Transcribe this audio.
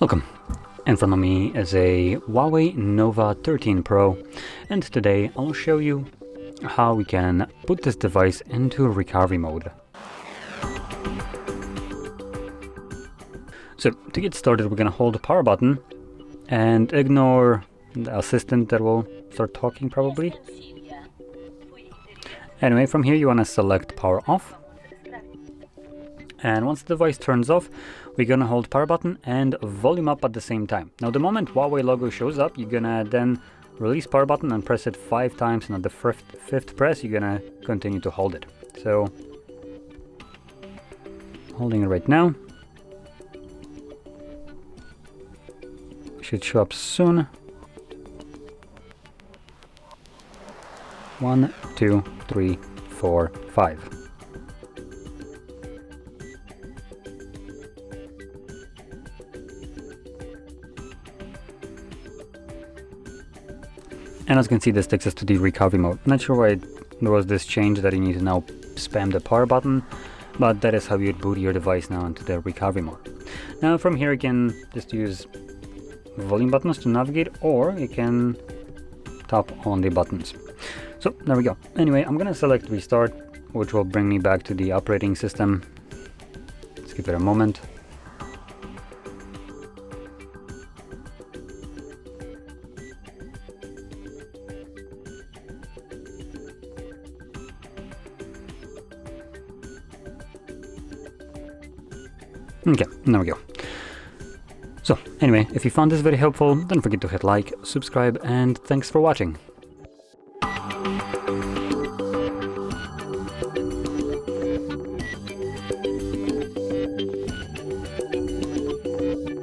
Welcome. In front of me is a HUAWEI Nova 13 Pro, and today I'll show you how we can put this device into recovery mode. So to get started, we're gonna hold the power button and ignore the assistant that will start talking probably. Anyway, from here you wanna select power off. And once the device turns off, we're gonna hold power button and volume up at the same time. Now the moment HUAWEI logo shows up, you're gonna then release power button and press it 5 times, and at the fifth press you're gonna continue to hold it. So holding it right now. Should show up soon. 1, 2, 3, 4, 5. And as you can see, this takes us to the recovery mode. Not sure why there was this change that you need to now spam the power button, but that is how you'd boot your device now into the recovery mode. Now from here you can just use volume buttons to navigate, or you can tap on the buttons. So there we go. Anyway, I'm gonna select restart, which will bring me back to the operating system. Let's give it a moment. Okay, there we go. So anyway, if you found this very helpful, don't forget to hit like, subscribe, and thanks for watching.